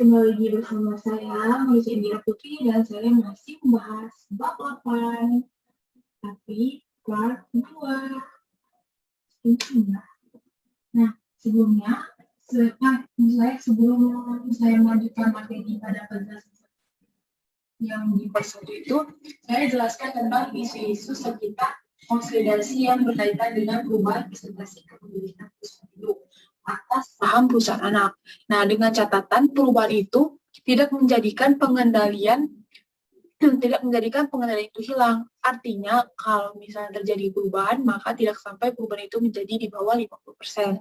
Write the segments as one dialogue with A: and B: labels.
A: Kembali lagi bersama saya, Maria Indira Putri, dan saya masih membahas bab 8, tapi part 2. Nah, sebelumnya, sebelum saya melanjutkan materi pada penjelasan yang di part 1 itu, saya jelaskan tentang isu-isu sekitar konsolidasi yang berkaitan dengan perubahan presentasi kepemilikan perusahaan induk atas saham perusahaan anak. Nah, dengan catatan perubahan itu tidak menjadikan pengendalian itu hilang. Artinya, kalau misalnya terjadi perubahan, maka tidak sampai perubahan itu menjadi di bawah 50%.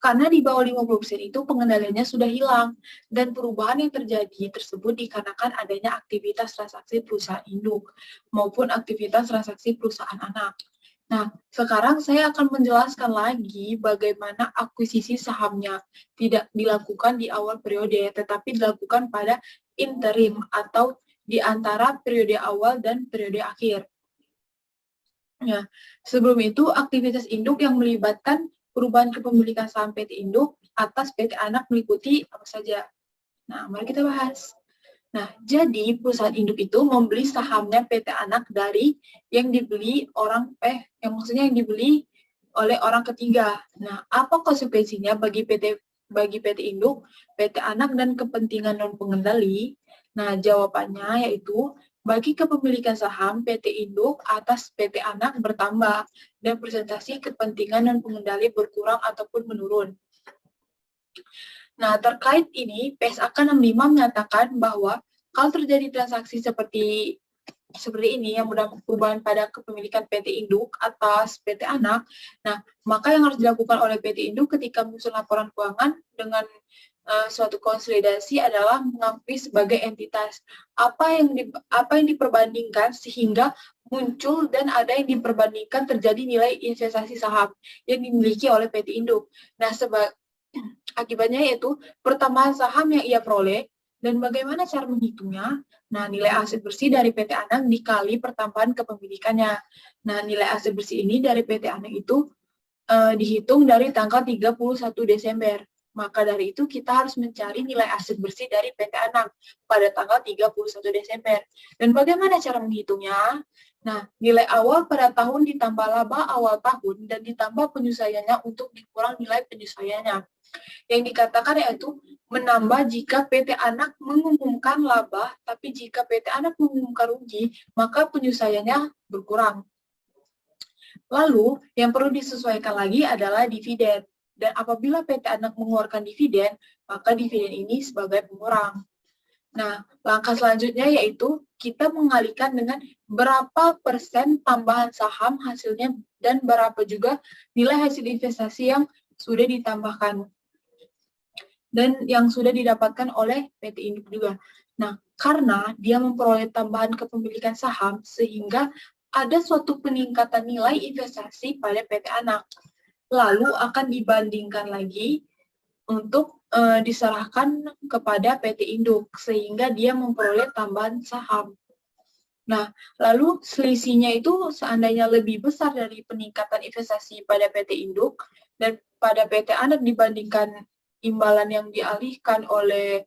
A: Karena di bawah 50% itu pengendaliannya sudah hilang, dan perubahan yang terjadi tersebut dikarenakan adanya aktivitas transaksi perusahaan induk maupun aktivitas transaksi perusahaan anak. Nah, sekarang saya akan menjelaskan lagi bagaimana akuisisi sahamnya tidak dilakukan di awal periode, tetapi dilakukan pada interim atau di antara periode awal dan periode akhir. Nah, sebelum itu, aktivitas induk yang melibatkan perubahan kepemilikan saham PT Induk atas PT Anak meliputi apa saja? Nah, mari kita bahas. Nah, jadi perusahaan induk itu membeli sahamnya PT Anak dari yang dibeli yang dibeli oleh orang ketiga. Nah, apa konsekuensinya bagi PT Induk, PT Anak dan kepentingan non pengendali? Nah, jawabannya yaitu bagi kepemilikan saham PT Induk atas PT Anak bertambah dan presentasi kepentingan non pengendali berkurang ataupun menurun. Nah, terkait ini, PSAK 65 menyatakan bahwa kalau terjadi transaksi seperti ini yang berdampak perubahan pada kepemilikan PT Induk atas PT Anak, nah, maka yang harus dilakukan oleh PT Induk ketika menyusun laporan keuangan dengan suatu konsolidasi adalah mengakui sebagai entitas apa yang diperbandingkan sehingga muncul dan ada yang diperbandingkan terjadi nilai investasi saham yang dimiliki oleh PT Induk. Nah, akibatnya yaitu pertambahan saham yang ia peroleh dan bagaimana cara menghitungnya. Nah, nilai aset bersih dari PT Anak dikali pertambahan kepemilikannya. Nah, nilai aset bersih ini dari PT Anak itu dihitung dari tanggal 31 Desember. Maka dari itu kita harus mencari nilai aset bersih dari PT Anak pada tanggal 31 Desember. Dan bagaimana cara menghitungnya? Nah, nilai awal pada tahun ditambah laba awal tahun dan ditambah penyesuaiannya untuk dikurang nilai penyesuaiannya. Yang dikatakan yaitu menambah jika PT Anak mengumumkan laba, tapi jika PT Anak mengumumkan rugi, maka penyesuaiannya berkurang. Lalu, yang perlu disesuaikan lagi adalah dividen. Dan apabila PT Anak mengeluarkan dividen, maka dividen ini sebagai pengurang. Nah, langkah selanjutnya yaitu kita mengalihkan dengan berapa persen tambahan saham hasilnya dan berapa juga nilai hasil investasi yang sudah ditambahkan dan yang sudah didapatkan oleh PT Induk juga. Nah, karena dia memperoleh tambahan kepemilikan saham sehingga ada suatu peningkatan nilai investasi pada PT Anak. Lalu akan dibandingkan lagi untuk diserahkan kepada PT Induk sehingga dia memperoleh tambahan saham. Nah, lalu selisihnya itu seandainya lebih besar dari peningkatan investasi pada PT Induk dan pada PT Anak dibandingkan imbalan yang dialihkan oleh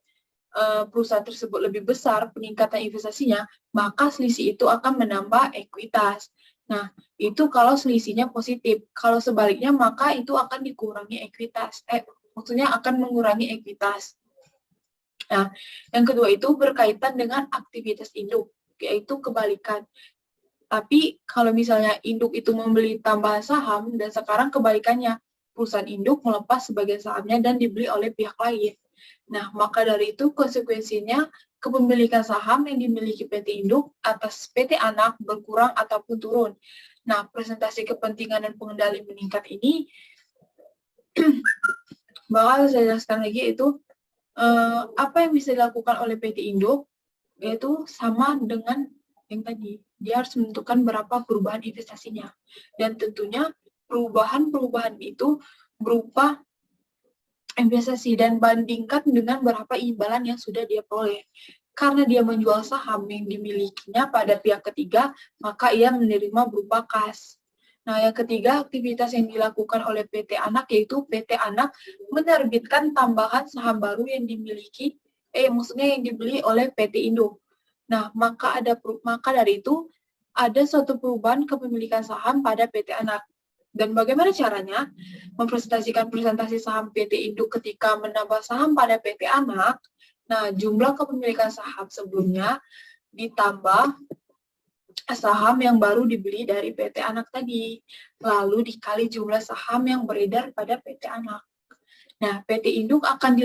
A: perusahaan tersebut lebih besar peningkatan investasinya, maka selisih itu akan menambah ekuitas. Nah, itu kalau selisihnya positif. Kalau sebaliknya, maka itu akan dikurangi ekuitas. Maksudnya akan mengurangi ekuitas. Nah, yang kedua itu berkaitan dengan aktivitas induk, yaitu kebalikan. Tapi kalau misalnya induk itu membeli tambahan saham, dan sekarang kebalikannya, perusahaan induk melepas sebagian sahamnya dan dibeli oleh pihak lain. Nah, maka dari itu konsekuensinya kepemilikan saham yang dimiliki PT Induk atas PT Anak berkurang ataupun turun. Nah, presentasi kepentingan dan pengendali meningkat ini bakal saya jelaskan lagi itu apa yang bisa dilakukan oleh PT Induk, yaitu sama dengan yang tadi. Dia harus menentukan berapa perubahan investasinya. Dan tentunya perubahan itu berupa investasi dan bandingkan dengan berapa imbalan yang sudah dia peroleh. Karena dia menjual saham yang dimilikinya pada pihak ketiga, maka ia menerima berupa kas. Nah, yang ketiga, aktivitas yang dilakukan oleh PT Anak yaitu PT Anak menerbitkan tambahan saham baru yang dimiliki, maksudnya yang dibeli oleh PT Induk. Nah, maka dari itu ada suatu perubahan kepemilikan saham pada PT Anak. Dan bagaimana caranya mempresentasikan presentasi saham PT Induk ketika menambah saham pada PT Anak? Nah, jumlah kepemilikan saham sebelumnya ditambah saham yang baru dibeli dari PT Anak tadi, lalu dikali jumlah saham yang beredar pada PT Anak. Nah, PT Induk akan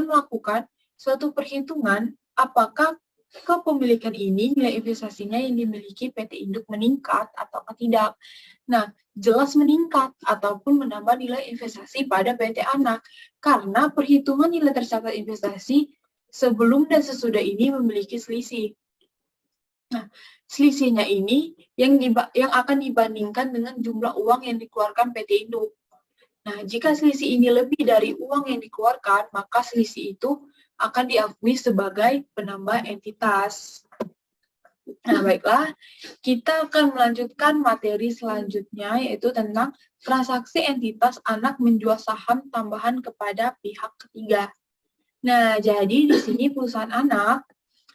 A: melakukan suatu perhitungan apakah kepemilikan ini nilai investasinya yang dimiliki PT Induk meningkat atau tidak. Nah, jelas meningkat ataupun menambah nilai investasi pada PT Anak karena perhitungan nilai tercatat investasi sebelum dan sesudah ini memiliki selisih. Nah, selisihnya ini yang akan dibandingkan dengan jumlah uang yang dikeluarkan PT Induk. Nah, jika selisih ini lebih dari uang yang dikeluarkan, maka selisih itu akan diakui sebagai penambah entitas. Nah, baiklah, kita akan melanjutkan materi selanjutnya, yaitu tentang transaksi entitas anak menjual saham tambahan kepada pihak ketiga. Nah, jadi di sini perusahaan anak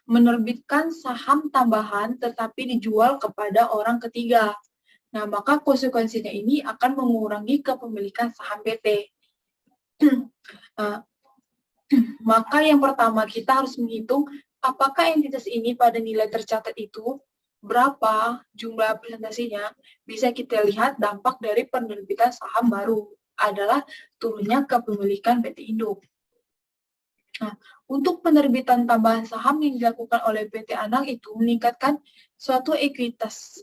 A: menerbitkan saham tambahan tetapi dijual kepada orang ketiga. Nah, maka konsekuensinya ini akan mengurangi kepemilikan saham PT. Maka yang pertama kita harus menghitung apakah entitas ini pada nilai tercatat itu berapa jumlah presentasinya. Bisa kita lihat dampak dari penerbitan saham baru adalah turunnya kepemilikan PT Induk. Nah, untuk penerbitan tambahan saham yang dilakukan oleh PT Anak itu meningkatkan suatu ekuitas.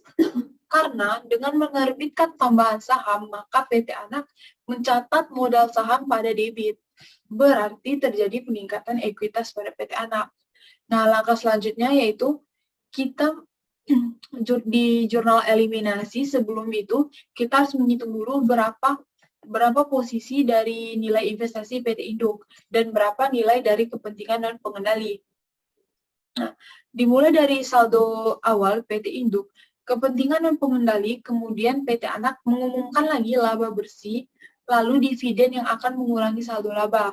A: Karena dengan menerbitkan tambahan saham, maka PT Anak mencatat modal saham pada debit. Berarti terjadi peningkatan ekuitas pada PT Anak. Nah, langkah selanjutnya yaitu kita di jurnal eliminasi sebelum itu, kita harus menghitung dulu berapa posisi dari nilai investasi PT Induk dan berapa nilai dari kepentingan dan pengendali. Nah, dimulai dari saldo awal PT Induk, kepentingan dan pengendali, kemudian PT Anak mengumumkan lagi laba bersih, lalu dividen yang akan mengurangi saldo laba.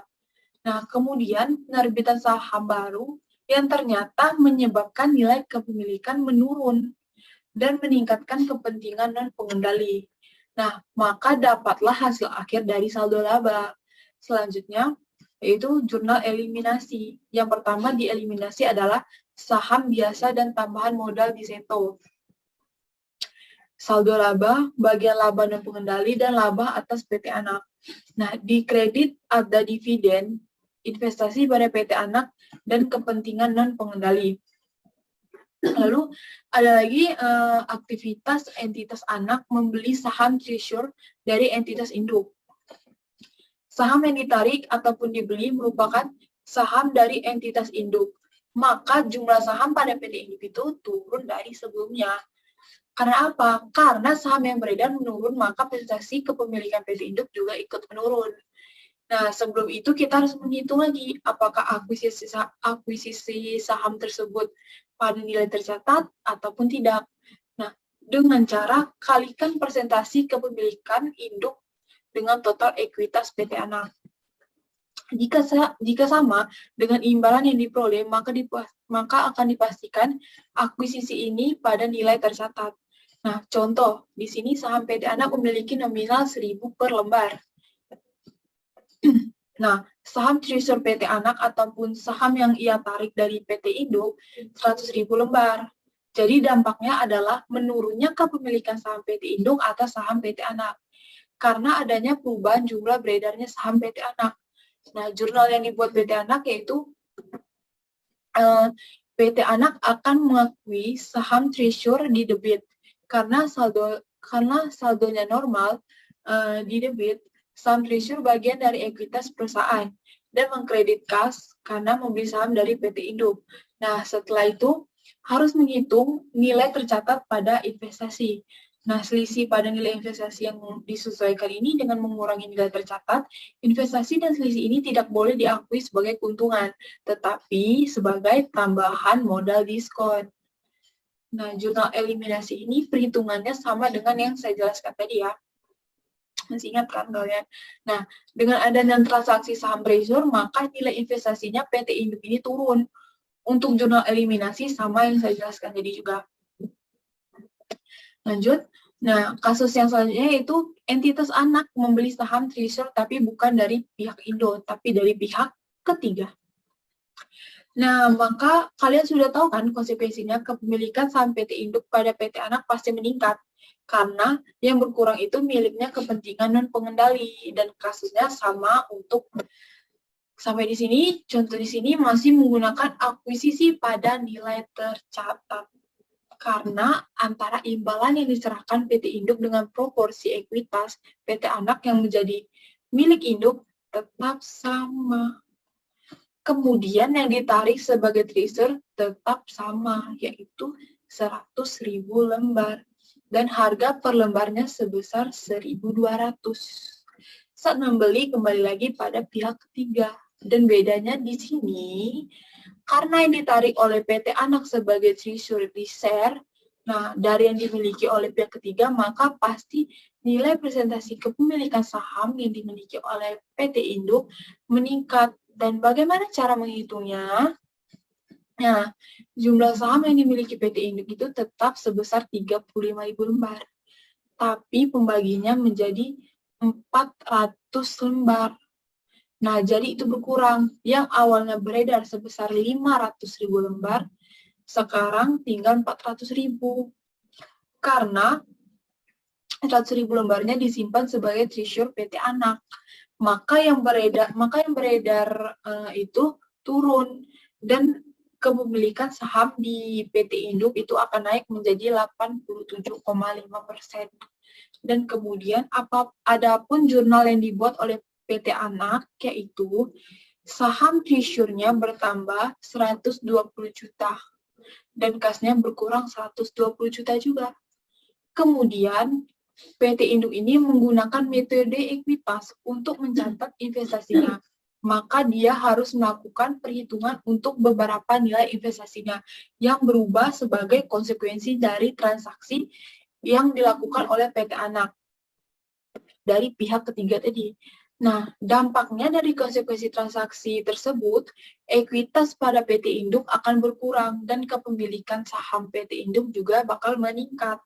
A: Nah, kemudian penerbitan saham baru yang ternyata menyebabkan nilai kepemilikan menurun dan meningkatkan kepentingan dan pengendali. Nah, maka dapatlah hasil akhir dari saldo laba. Selanjutnya, yaitu jurnal eliminasi. Yang pertama dieliminasi adalah saham biasa dan tambahan modal di seto. Saldo laba, bagian laba dan pengendali, dan laba atas PT Anak. Nah, di kredit ada dividen, investasi pada PT Anak, dan kepentingan dan pengendali. Lalu ada lagi aktivitas entitas anak membeli saham treasury dari entitas induk. Saham yang ditarik ataupun dibeli merupakan saham dari entitas induk. Maka jumlah saham pada PT Induk itu turun dari sebelumnya. Karena apa? Karena saham yang beredar menurun, maka presentasi kepemilikan PT Induk juga ikut menurun. Nah, sebelum itu kita harus menghitung lagi apakah akuisisi saham tersebut pada nilai tercatat ataupun tidak. Nah, dengan cara kalikan persentase kepemilikan induk dengan total ekuitas PT Anak. Jika sama dengan imbalan yang diperoleh, maka akan dipastikan akuisisi ini pada nilai tercatat. Nah, contoh, di sini saham PT Anak memiliki nominal 1.000 per lembar. Nah, saham treasury PT Anak ataupun saham yang ia tarik dari PT Induk 100.000 lembar. Jadi dampaknya adalah menurunnya kepemilikan saham PT Induk atas saham PT Anak. Karena adanya perubahan jumlah beredarnya saham PT Anak. Nah, jurnal yang dibuat PT Anak yaitu PT Anak akan mengakui saham treasury di debit. Karena saldonya normal di debit, saham treasury bagian dari ekuitas perusahaan dan mengkredit kas karena membeli saham dari PT Induk. Nah, setelah itu harus menghitung nilai tercatat pada investasi. Nah, selisih pada nilai investasi yang disesuaikan ini dengan mengurangi nilai tercatat, investasi dan selisih ini tidak boleh diakui sebagai keuntungan, tetapi sebagai tambahan modal diskon. Nah, jurnal eliminasi ini perhitungannya sama dengan yang saya jelaskan tadi ya. Masih ingat kan kalian? Nah, dengan adanya transaksi saham treasure, maka nilai investasinya PT Induk ini turun. Untuk jurnal eliminasi sama yang saya jelaskan tadi juga. Lanjut. Nah, kasus yang selanjutnya yaitu entitas anak membeli saham treasure tapi bukan dari pihak Indo, tapi dari pihak ketiga. Nah, maka kalian sudah tahu kan konsekuensinya kepemilikan saham PT Induk pada PT Anak pasti meningkat. Karena yang berkurang itu miliknya kepentingan non-pengendali dan kasusnya sama untuk sampai di sini, contoh di sini masih menggunakan akuisisi pada nilai tercatat. Karena antara imbalan yang diserahkan PT Induk dengan proporsi ekuitas PT Anak yang menjadi milik Induk tetap sama. Kemudian yang ditarik sebagai treasure tetap sama, yaitu 100.000 lembar. Dan harga per lembarnya sebesar 1.200. Saat membeli kembali lagi pada pihak ketiga. Dan bedanya di sini, karena yang ditarik oleh PT Anak sebagai treasure di share, nah dari yang dimiliki oleh pihak ketiga, maka pasti nilai presentasi kepemilikan saham yang dimiliki oleh PT Induk meningkat. Dan bagaimana cara menghitungnya? Nah, jumlah saham yang dimiliki PT Induk itu tetap sebesar 35.000 lembar. Tapi pembaginya menjadi 400 lembar. Nah, jadi itu berkurang. Yang awalnya beredar sebesar 500.000 lembar, sekarang tinggal 400.000. Karena 100.000 lembarnya disimpan sebagai treasure PT Anak. Maka yang beredar itu turun. Dan kepemilikan saham di PT Induk itu akan naik menjadi 87,5%. Dan kemudian adapun jurnal yang dibuat oleh PT Anak, yaitu saham treasure-nya bertambah 120 juta dan kasnya berkurang 120 juta juga. Kemudian PT Induk ini menggunakan metode ekuitas untuk mencatat investasinya. Maka dia harus melakukan perhitungan untuk beberapa nilai investasinya yang berubah sebagai konsekuensi dari transaksi yang dilakukan oleh PT Anak dari pihak ketiga tadi. Nah, dampaknya dari konsekuensi transaksi tersebut, ekuitas pada PT Induk akan berkurang dan kepemilikan saham PT Induk juga bakal meningkat.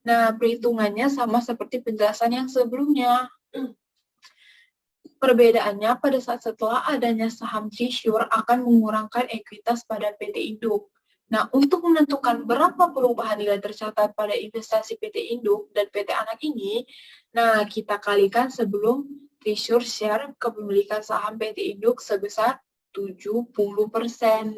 A: Nah, perhitungannya sama seperti penjelasan yang sebelumnya. Perbedaannya pada saat setelah adanya saham treasure akan mengurangkan ekuitas pada PT Induk. Nah, untuk menentukan berapa perubahan nilai tercatat pada investasi PT Induk dan PT Anak ini, nah kita kalikan sebelum treasure share kepemilikan saham PT Induk sebesar 70%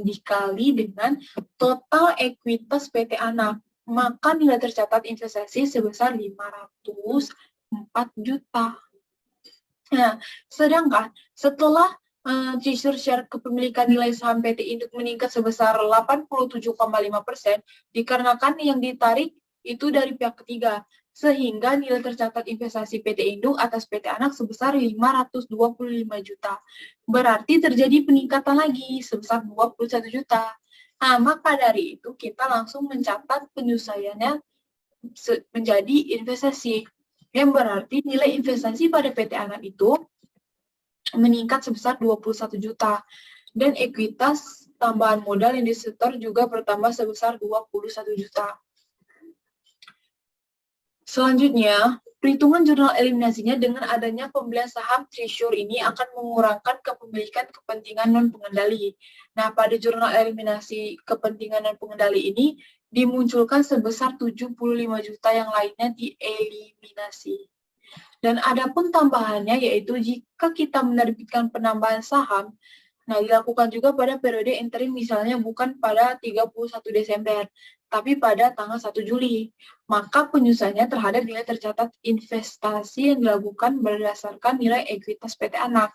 A: dikali dengan total ekuitas PT Anak. Maka nilai tercatat investasi sebesar 504 juta. Nah, sedangkan setelah treasure share kepemilikan nilai saham PT Induk meningkat sebesar 87,5% dikarenakan yang ditarik itu dari pihak ketiga, sehingga nilai tercatat investasi PT Induk atas PT Anak sebesar 525 juta. Berarti terjadi peningkatan lagi sebesar 21 juta. Nah, maka dari itu kita langsung mencatat penyelesaiannya menjadi investasi. Yang berarti nilai investasi pada PT Anak itu meningkat sebesar 21 juta. Dan ekuitas tambahan modal yang disetor juga bertambah sebesar 21 juta. Selanjutnya, perhitungan jurnal eliminasinya dengan adanya pembelian saham treasure ini akan mengurangkan kepemilikan kepentingan non-pengendali. Nah, pada jurnal eliminasi kepentingan non-pengendali ini dimunculkan sebesar 75 juta yang lainnya dieliminasi. Dan ada pun tambahannya yaitu jika kita menerbitkan penambahan saham, nah dilakukan juga pada periode interim misalnya bukan pada 31 Desember, tapi pada tanggal 1 Juli. Maka penyusunannya terhadap nilai tercatat investasi yang dilakukan berdasarkan nilai ekuitas PT Anak.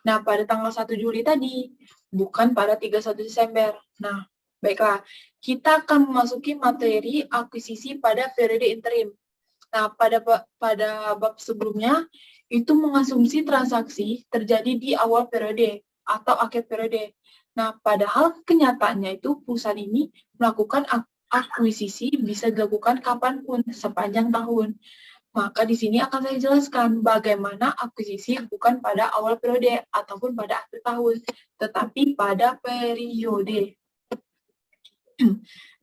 A: Nah, pada tanggal 1 Juli tadi, bukan pada 31 Desember. Nah, baiklah, kita akan memasuki materi akuisisi pada periode interim. Nah, pada bab sebelumnya, itu mengasumsi transaksi terjadi di awal periode atau akhir periode. Nah, padahal kenyataannya itu perusahaan ini melakukan akuisisi bisa dilakukan kapanpun sepanjang tahun. Maka di sini akan saya jelaskan bagaimana akuisisi bukan pada awal periode ataupun pada akhir tahun, tetapi pada periode.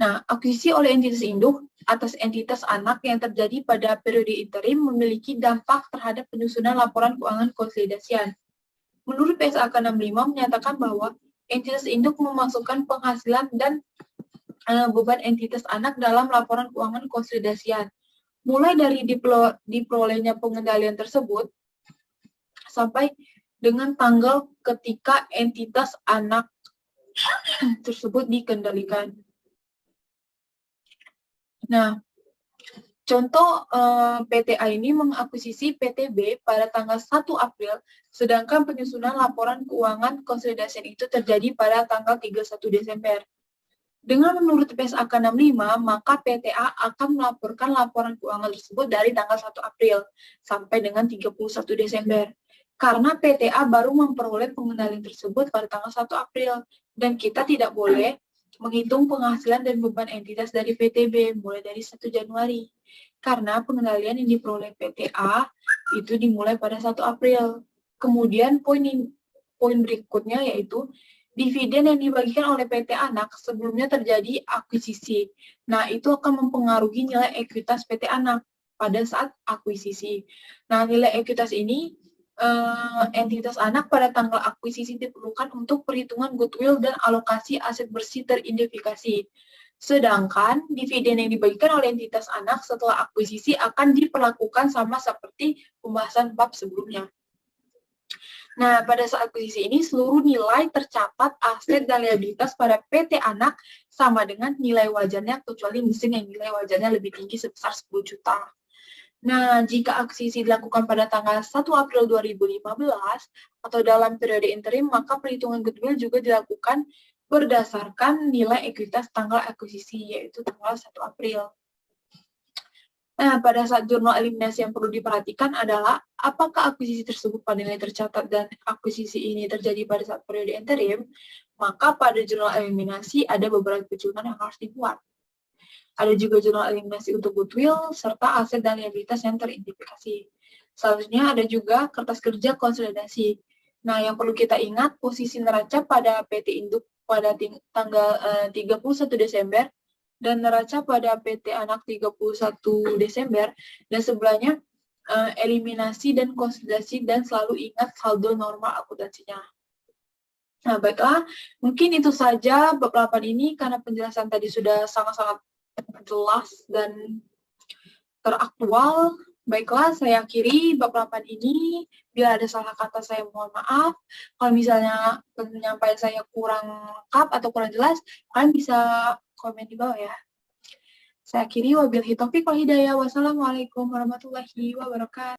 A: Nah, akuisisi oleh entitas induk atas entitas anak yang terjadi pada periode interim memiliki dampak terhadap penyusunan laporan keuangan konsolidasian. Menurut PSAK 65 menyatakan bahwa entitas induk memasukkan penghasilan dan beban entitas anak dalam laporan keuangan konsolidasian. Mulai dari diperolehnya pengendalian tersebut sampai dengan tanggal ketika entitas anak tersebut dikendalikan. Nah, contoh PTA ini mengakuisisi PTB pada tanggal 1 April, sedangkan penyusunan laporan keuangan konsolidasi itu terjadi pada tanggal 31 Desember. Dengan menurut PSAK 65, maka PTA akan melaporkan laporan keuangan tersebut dari tanggal 1 April sampai dengan 31 Desember. Karena PTA baru memperoleh pengendalian tersebut pada tanggal 1 April, dan kita tidak boleh menghitung penghasilan dan beban entitas dari PTB mulai dari 1 Januari. Karena pengendalian yang diperoleh PTA itu dimulai pada 1 April. Kemudian poin berikutnya yaitu dividen yang dibagikan oleh PT Anak sebelumnya terjadi akuisisi. Nah, itu akan mempengaruhi nilai ekuitas PT Anak pada saat akuisisi. Nah, nilai ekuitas ini entitas anak pada tanggal akuisisi diperlukan untuk perhitungan goodwill dan alokasi aset bersih teridentifikasi. Sedangkan dividen yang dibagikan oleh entitas anak setelah akuisisi akan diperlakukan sama seperti pembahasan bab sebelumnya. Nah, pada saat akuisisi ini seluruh nilai tercatat aset dan liabilitas pada PT Anak sama dengan nilai wajarnya kecuali mesin yang nilai wajarnya lebih tinggi sebesar 10 juta. Nah, jika akuisisi dilakukan pada tanggal 1 April 2015 atau dalam periode interim, maka perhitungan goodwill juga dilakukan berdasarkan nilai ekuitas tanggal akuisisi, yaitu tanggal 1 April. Nah, pada saat jurnal eliminasi yang perlu diperhatikan adalah apakah akuisisi tersebut pada nilai tercatat dan akuisisi ini terjadi pada saat periode interim, maka pada jurnal eliminasi ada beberapa peculikan yang harus dibuat. Ada juga jurnal eliminasi untuk goodwill, serta aset dan liabilitas yang teridentifikasi. Selanjutnya ada juga kertas kerja konsolidasi. Nah, yang perlu kita ingat, posisi neraca pada PT Induk pada tanggal 31 Desember dan neraca pada PT Anak 31 Desember, dan sebelahnya eliminasi dan konsolidasi, dan selalu ingat saldo normal akuntansinya. Nah, baiklah, mungkin itu saja bab 8 ini, karena penjelasan tadi sudah sangat-sangat jelas dan teraktual. Baiklah, saya akhiri bab 8 ini. Bila ada salah kata, saya mohon maaf. Kalau misalnya penyampaian saya kurang lengkap atau kurang jelas, kalian bisa komen di bawah ya. Saya akhiri, wabillahi taufiq wal hidayah. Wassalamualaikum warahmatullahi wabarakatuh.